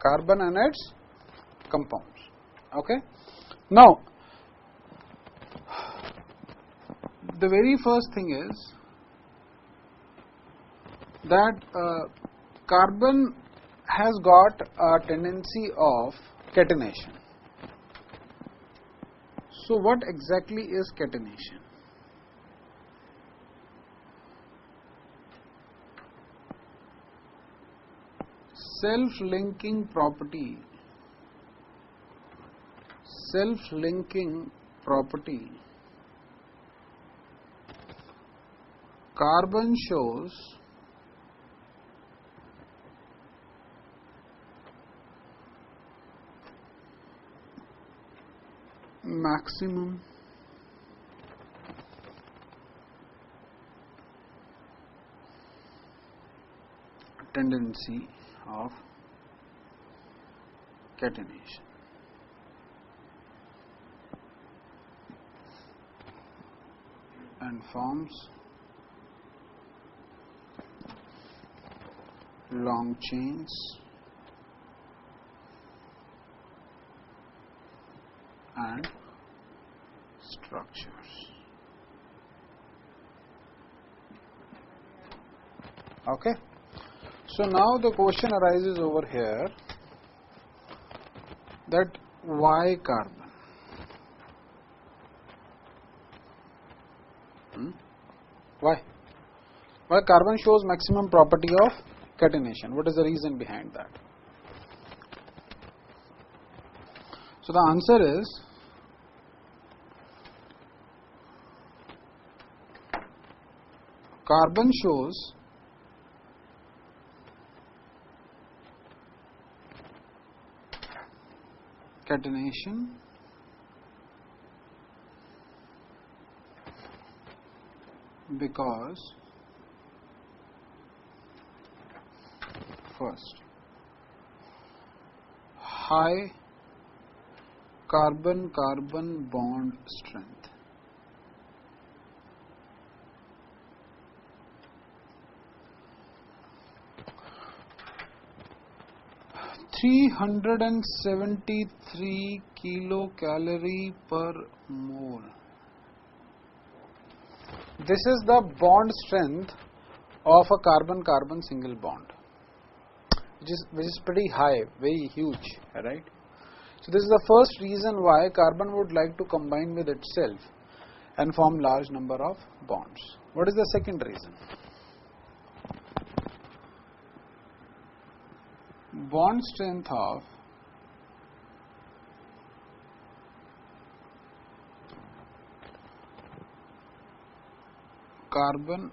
carbon and its compounds. Okay. Now, the very first thing is that carbon has got a tendency of catenation. So, what exactly is catenation? Self-linking property. Self-linking property. Carbon shows maximum tendency of catenation. And forms long chains and structures. Okay. So now the question arises over here that why carbon? Why? Why carbon shows maximum property of catenation? What is the reason behind that? So the answer is carbon shows catenation because first, high carbon-carbon bond strength. (373 kilocalorie per mole). This is the bond strength of a carbon-carbon single bond, which is pretty high, very huge, right? So this is the first reason why carbon would like to combine with itself and form large number of bonds. What is the second reason? Bond strength of carbon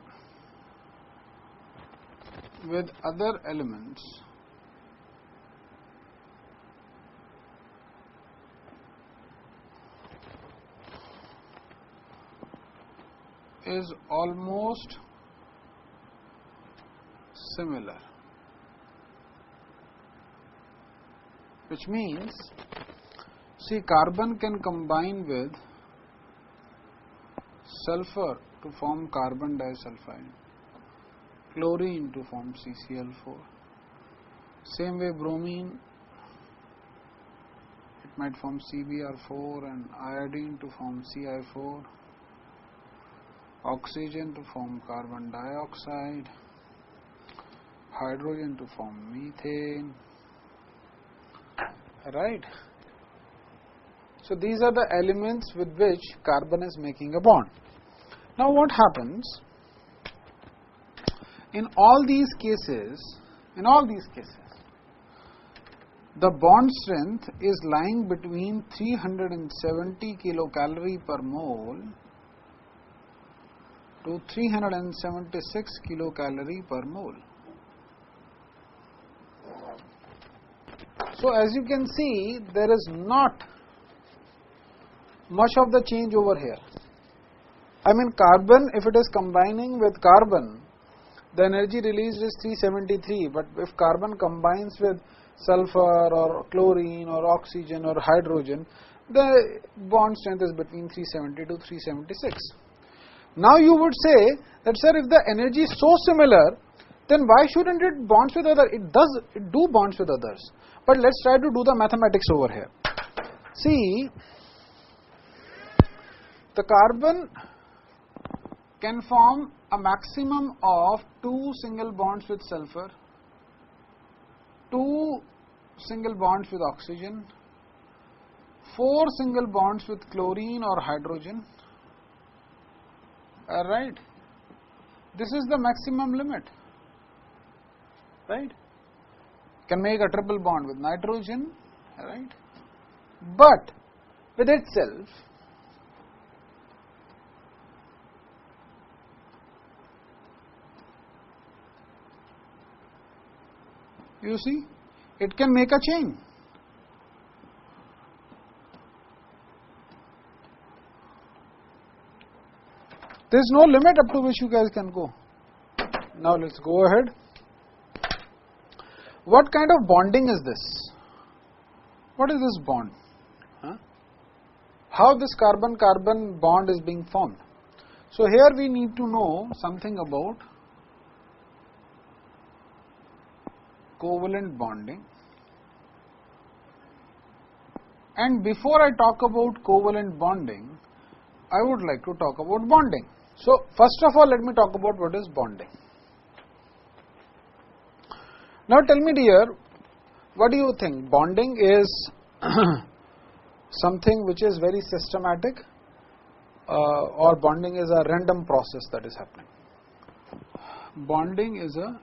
with other elements is almost similar, which means, see, carbon can combine with sulfur to form carbon disulfide, chlorine to form CCl4. Same way bromine, it might form CbR4, and iodine to form Ci4, oxygen to form carbon dioxide, hydrogen to form methane, right? So these are the elements with which carbon is making a bond. Now what happens in all these cases? The bond strength is lying between 370 kilocalorie per mole to 376 kilocalorie per mole. So as you can see, there is not much of the change over here. I mean, carbon, if it is combining with carbon, the energy released is 373, but if carbon combines with sulfur or chlorine or oxygen or hydrogen, the bond strength is between 370 to 376. Now you would say that, sir, if the energy is so similar, then why shouldn't it bonds with other? It do bonds with others. But let us try to do the mathematics over here. See, the carbon can form a maximum of 2 single bonds with sulfur, 2 single bonds with oxygen, 4 single bonds with chlorine or hydrogen. Right? This is the maximum limit. Right? Can make a triple bond with nitrogen. Right? But with itself, you see, it can make a chain. There is no limit up to which you guys can go. Now let us go ahead. What kind of bonding is this? What is this bond? How this carbon-carbon bond is being formed? So here we need to know something about covalent bonding. And before I talk about covalent bonding, I would like to talk about bonding. So first of all, let me talk about what is bonding. Now tell me, dear, what do you think? Bonding is something which is very systematic, or bonding is a random process that is happening? Bonding is a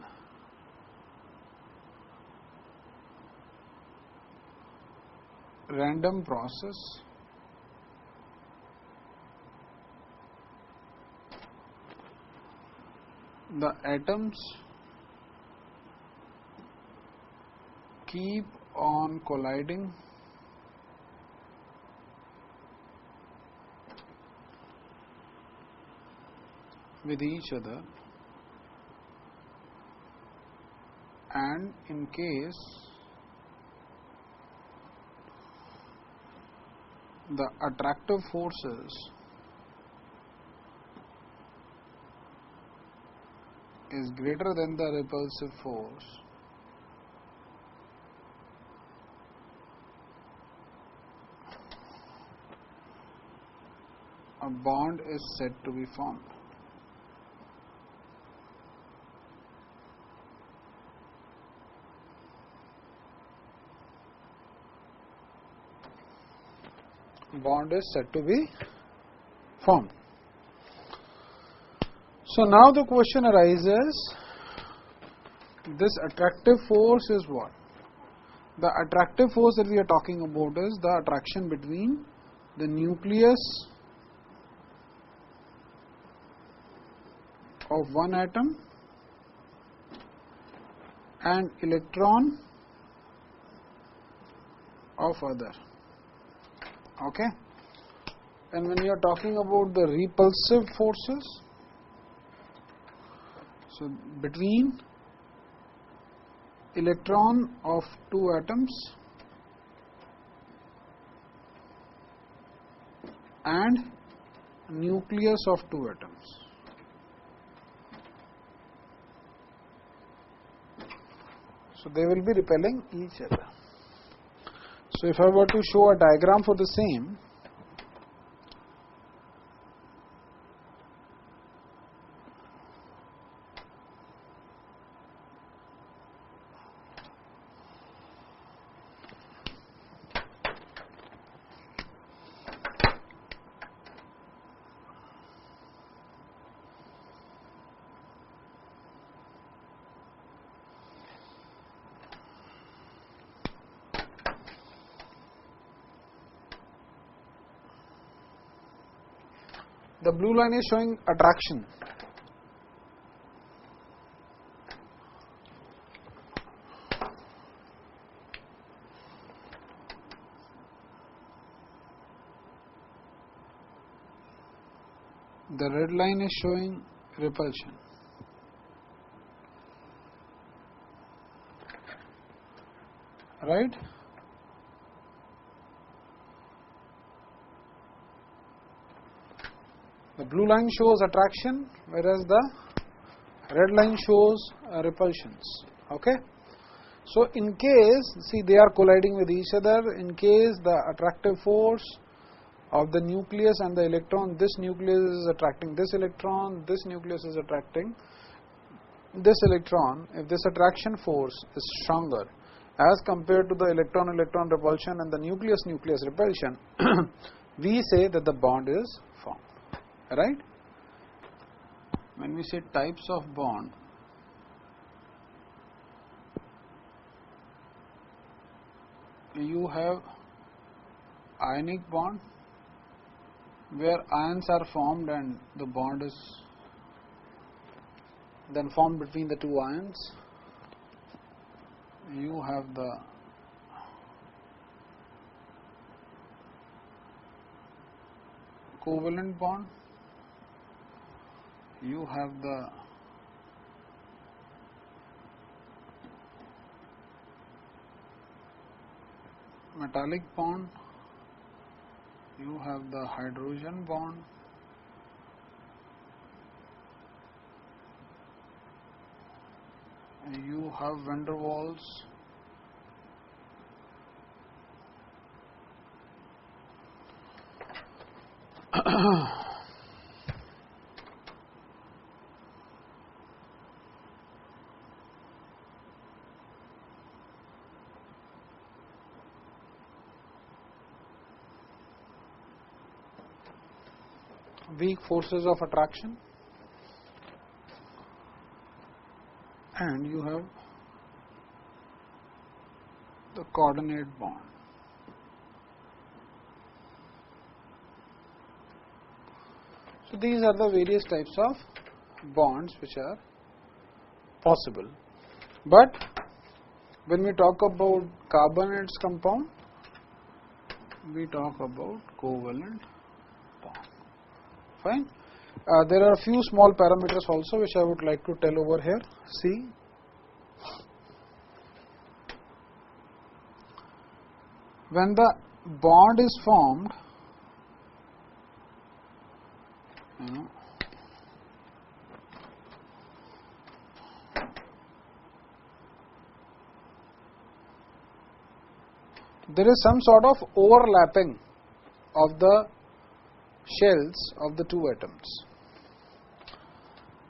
random process the atoms keep on colliding with each other, and in case the attractive forces is greater than the repulsive force, a bond is said to be formed. Bond is said to be formed. So now the question arises, this attractive force is what? The attractive force that we are talking about is the attraction between the nucleus of one atom and electron of other. Okay? And when you are talking about the repulsive forces, so between electron of two atoms and nucleus of two atoms. So they will be repelling each other. So if I were to show a diagram for the same, the blue line is showing attraction. The red line is showing repulsion. Right? The blue line shows attraction, whereas the red line shows repulsions. Okay? So, in case, see, they are colliding with each other, in case the attractive force of the nucleus and the electron, this nucleus is attracting this electron, this nucleus is attracting this electron, if this attraction force is stronger as compared to the electron-electron repulsion and the nucleus-nucleus repulsion, we say that the bond is formed, right? When we say types of bond, you have ionic bond, where ions are formed and the bond is then formed between the two ions. You have the covalent bond, you have the metallic bond, you have the hydrogen bond, you have van der Waals, weak forces of attraction, and you have the coordinate bond. So, these are the various types of bonds which are possible, but when we talk about carbon and its compound, we talk about covalent bond. Fine. There are a few small parameters also which I would like to tell over here. See, when the bond is formed, there is some sort of overlapping of the shells of the two atoms.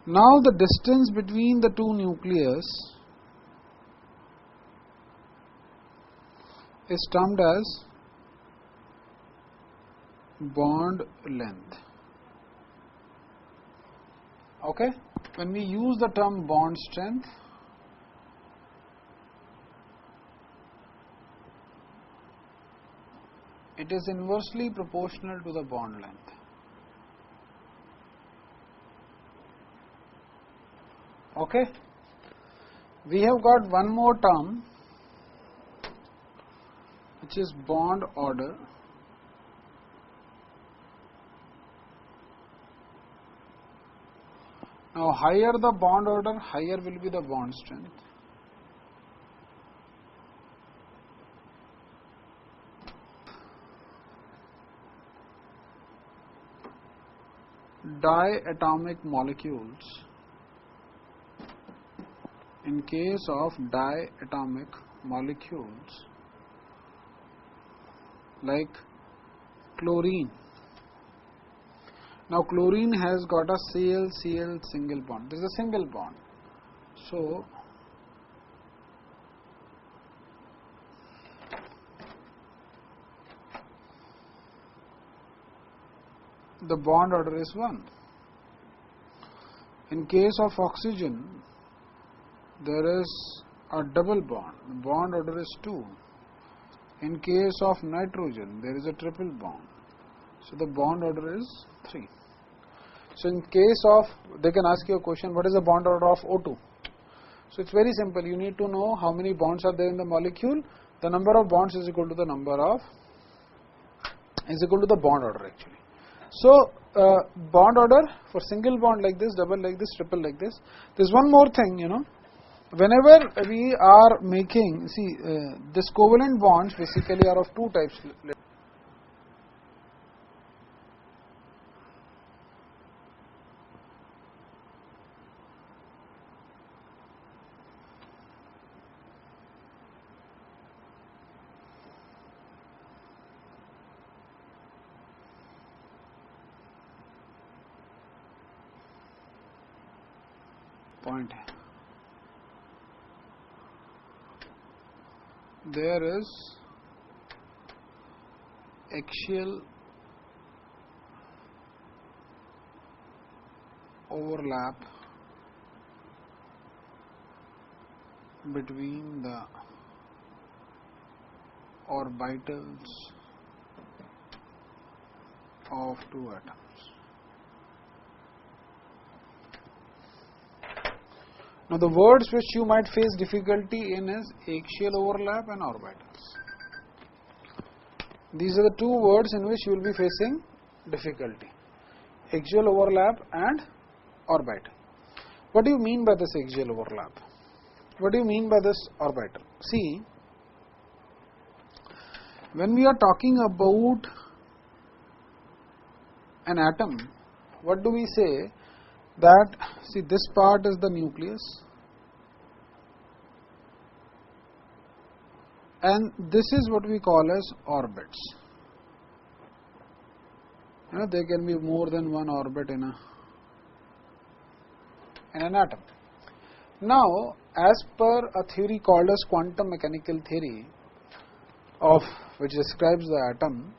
Now, the distance between the two nucleus is termed as bond length. Okay? When we use the term bond strength, it is inversely proportional to the bond length. Okay? We have got one more term which is bond order. Now, higher the bond order, higher will be the bond strength. Diatomic molecules, in case of diatomic molecules like chlorine. Now, chlorine has got a Cl single bond. This is a single bond. So, the bond order is 1. In case of oxygen, there is a double bond. The bond order is 2. In case of nitrogen, there is a triple bond. So, the bond order is 3. So, in case of, they can ask you a question, what is the bond order of O2? So, it is very simple. You need to know how many bonds are there in the molecule. The number of bonds is equal to the number of, is equal to the bond order actually. So, bond order for single bond like this, double like this, triple like this. There is one more thing, whenever we are making, see, this covalent bonds basically are of two types. point hai. There is axial overlap between the orbitals of two atoms. Now, the words which you might face difficulty in is axial overlap and orbitals. These are the two words in which you will be facing difficulty: axial overlap and orbital. What do you mean by this axial overlap? What do you mean by this orbital? See, when we are talking about an atom, what do we say? That, see, this part is the nucleus and this is what we call as orbits. There can be more than one orbit in an atom. Now, as per a theory called as quantum mechanical theory, of which describes the atom,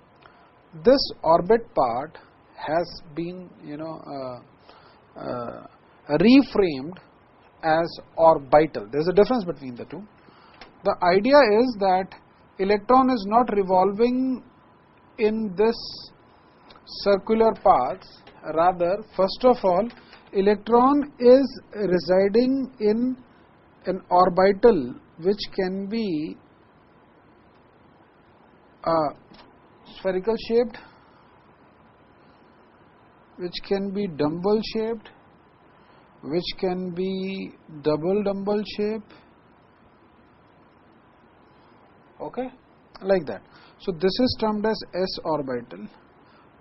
this orbit part has been reframed as orbital. There is a difference between the two. The idea is that electron is not revolving in this circular paths, rather, first of all, electron is residing in an orbital which can be spherical shaped, which can be dumbbell shaped, which can be double dumbbell shape, okay, like that. So, this is termed as S orbital,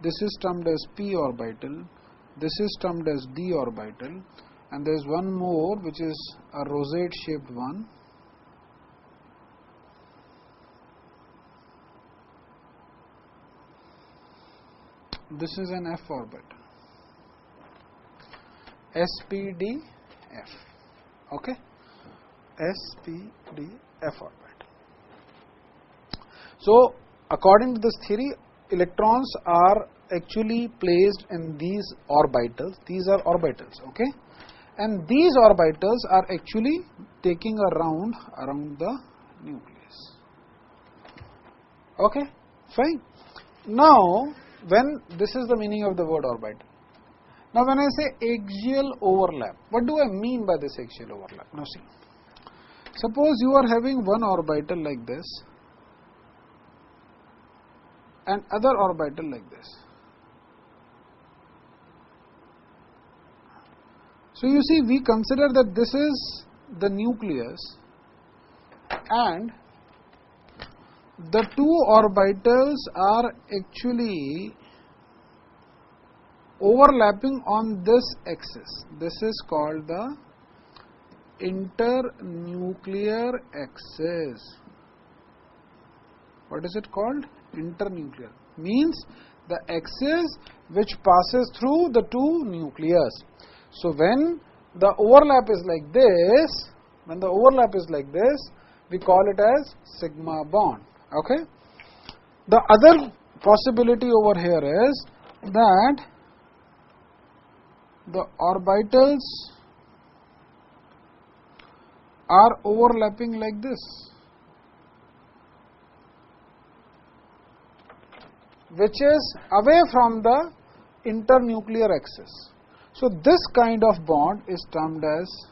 this is termed as P orbital, this is termed as D orbital, and there is one more which is a rosette shaped one. This is an F orbital, SPDF, okay, SPDF orbital. So, according to this theory, electrons are actually placed in these orbitals. These are orbitals, okay, and these orbitals are actually taking a round around the nucleus, okay, fine. Now, when this is the meaning of the word orbital. Now, when I say axial overlap, what do I mean by this axial overlap? Now, see, suppose you are having one orbital like this and other orbital like this. So, you see, we consider that this is the nucleus and the two orbitals are actually overlapping on this axis. This is called the internuclear axis. What is it called? Internuclear. Means the axis which passes through the two nucleus. So, when the overlap is like this, we call it as sigma bond. Okay. The other possibility over here is that the orbitals are overlapping like this, which is away from the internuclear axis. So, this kind of bond is termed as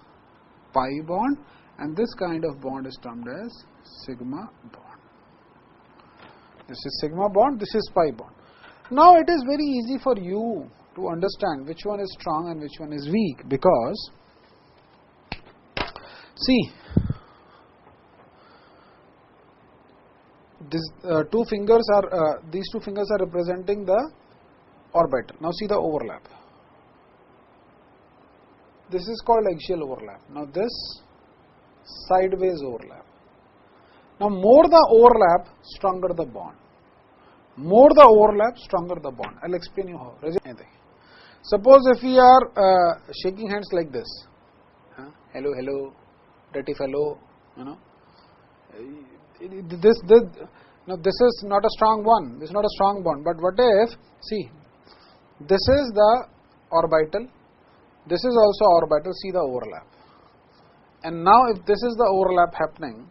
pi bond and this kind of bond is termed as sigma bond. This is sigma bond, this is pi bond. Now, it is very easy for you to understand which one is strong and which one is weak, because see, these two fingers are representing the orbital. Now, see the overlap. This is called axial overlap. Now, this sideways overlap. Now, more the overlap, stronger the bond. More the overlap, stronger the bond. I will explain you how. Suppose if we are shaking hands like this, hello, hello, dirty fellow, you know. This is not a strong one, this is not a strong bond, but what if, see, this is the orbital, this is also orbital, see the overlap. And now if this is the overlap happening,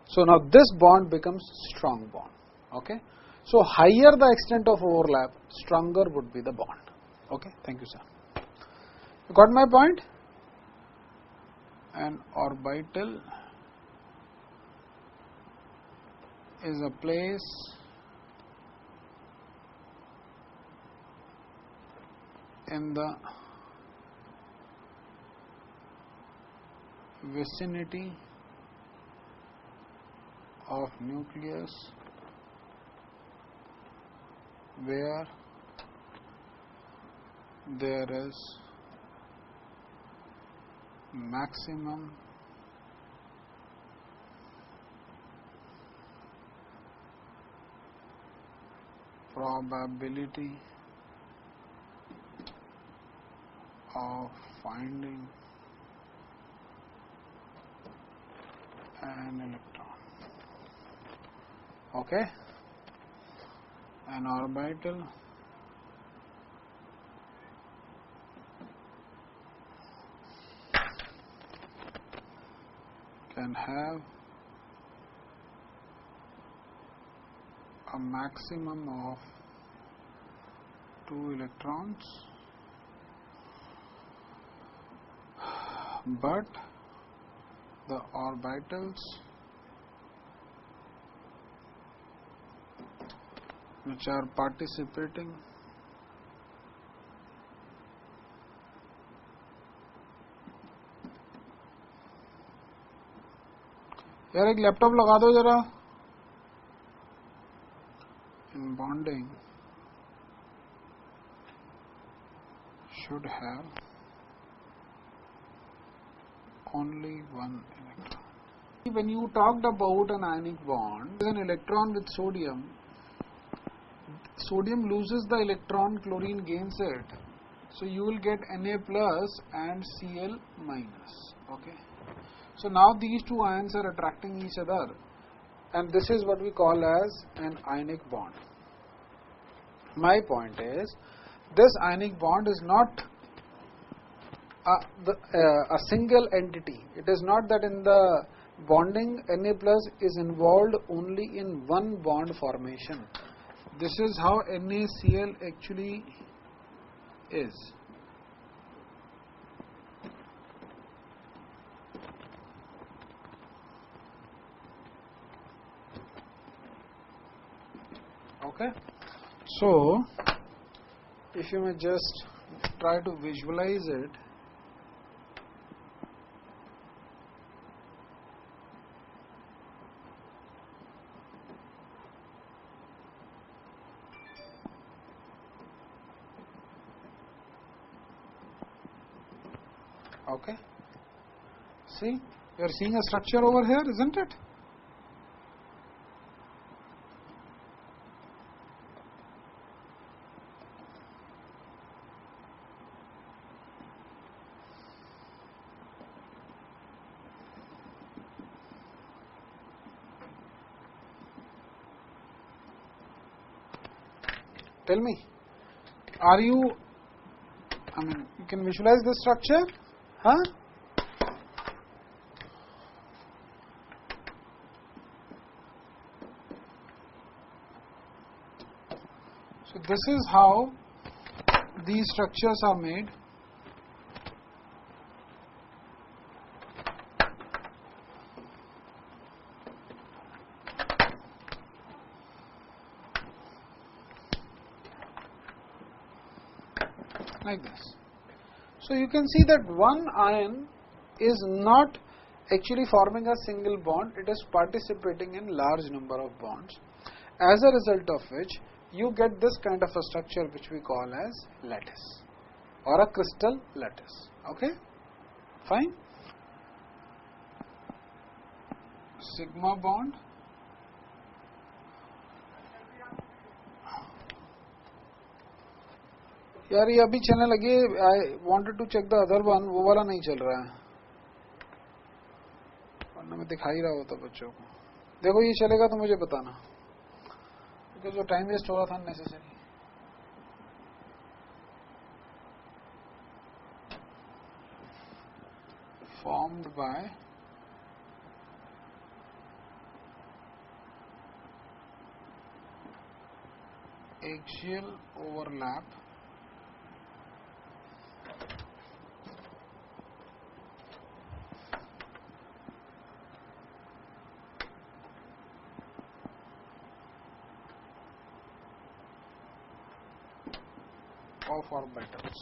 so now this bond becomes strong bond, okay. So higher the extent of overlap, stronger would be the bond, okay. Thank you, sir. You got my point? An orbital is a place in the vicinity of nucleus where there is maximum probability of finding an electron, okay. An orbital can have a maximum of 2 electrons, but the orbitals which are participating यार एक laptop लगा दो जरा in bonding should have only one electron. When you talked about an ionic bond, an electron with sodium, sodium loses the electron, chlorine gains it, so you will get Na plus and Cl minus, okay. So now these two ions are attracting each other, and this is what we call as an ionic bond. My point is, this ionic bond is not a single entity. It is not that in the bonding Na plus is involved only in one bond formation. This is how NaCl actually is. Okay. So, if you may just try to visualize it. Okay. See, you are seeing a structure over here, isn't it? Tell me, are you, you can visualize the structure? Huh? So this is how these structures are made. Like this. So you can see that one ion is not actually forming a single bond, it is participating in large number of bonds, as a result of which you get this kind of a structure which we call as lattice or a crystal lattice. Okay, fine. Sigma bond, यार ये अभी चलने लगे. I wanted to check the other one, वो वाला नहीं चल रहा है. दिखा ही रहा होता बच्चों को। देखो ये चलेगा तो मुझे बताना, क्योंकि जो टाइम वेस्ट हो रहा था unnecessary. formed by axial overlap of orbitals.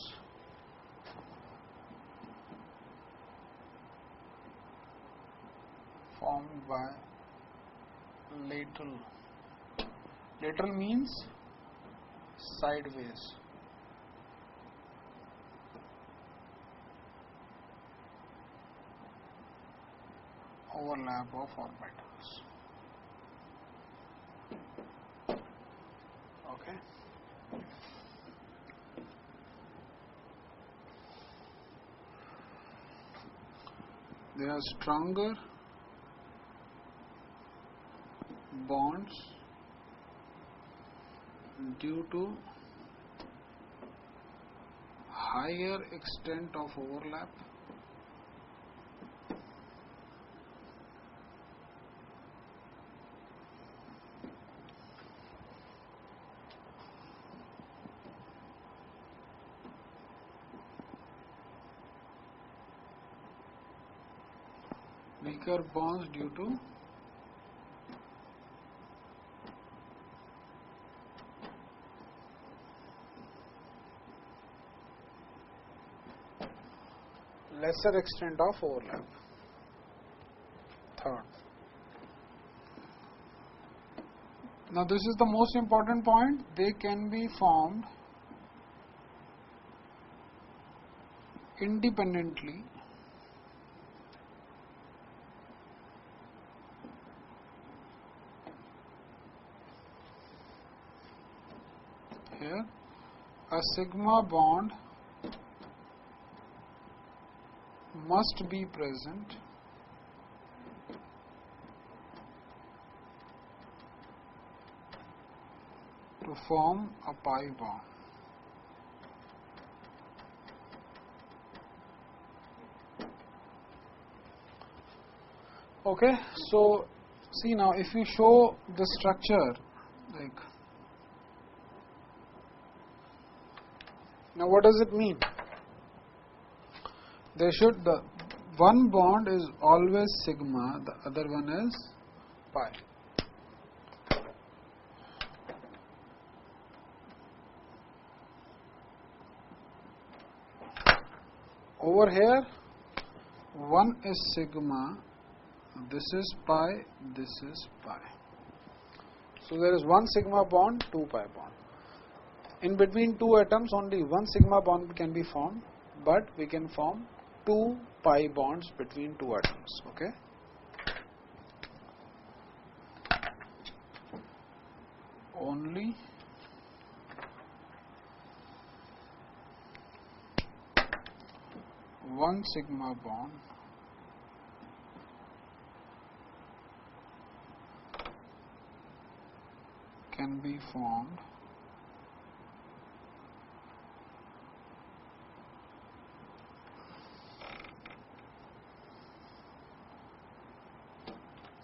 Formed by lateral. Lateral means sideways. Overlap of orbitals. Okay. There are stronger bonds due to higher extent of overlap weaker bonds due to lesser extent of overlap. Third. Now this is the most important point. They can be formed independently here. A sigma bond must be present to form a pi bond. Okay, so see now, if you show the structure like now, what does it mean? They should, the one bond is always sigma, the other one is pi. Over here, one is sigma, this is pi, this is pi. So there is one sigma bond, two pi bond. In between two atoms, only one sigma bond can be formed, but we can form two pi bonds between two atoms. Okay. Only one sigma bond can be formed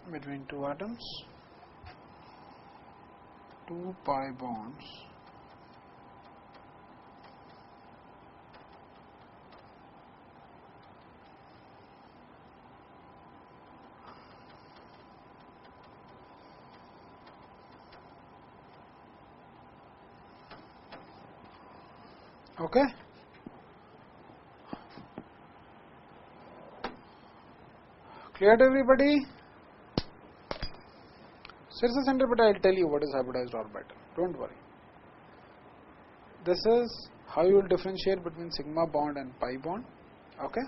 between two atoms, two pi bonds okay. Clear to everybody? Sirsa center, but I will tell you what is hybridized orbital. Don't worry. This is how you will differentiate between sigma bond and pi bond. Okay.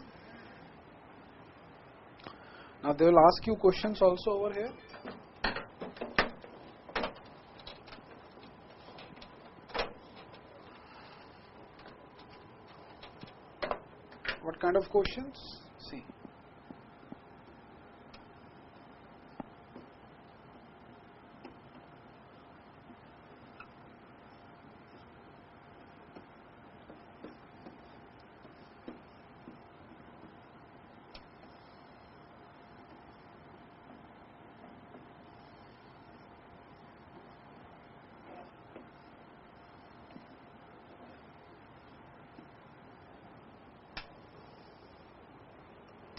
Now they will ask you questions also over here. What kind of questions? See.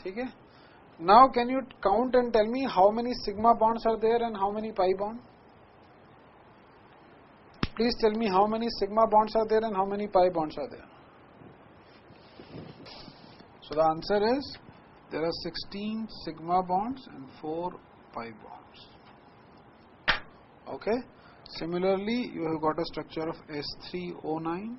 ठीक है. Now can you count and tell me how many sigma bonds are there and how many pi bonds? Please tell me how many sigma bonds are there and how many pi bonds are there. So the answer is there are 16 sigma bonds and 4 pi bonds. Okay. Similarly, you have got a structure of S3O9.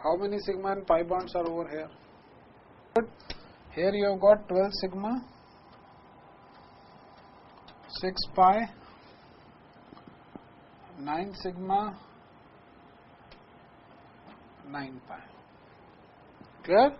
How many sigma and pi bonds are over here? Good. Here you have got 12 sigma, 6 pi, 9 sigma, 9 pi. Clear?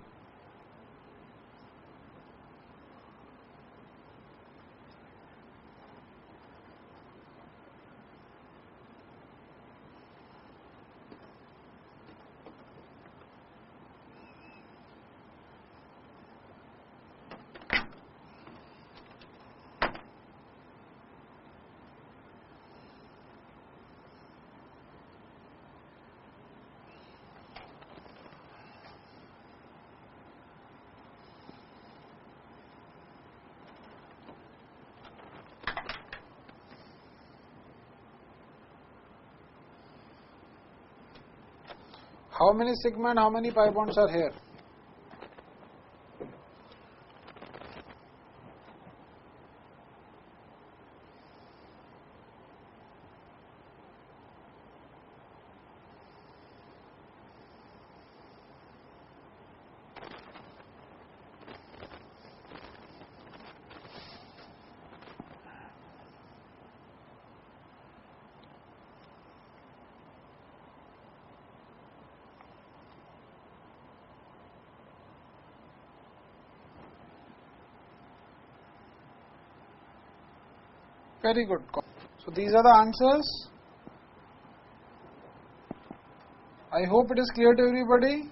How many sigma and how many pi bonds are here? Very good. So these are the answers. I hope it is clear to everybody.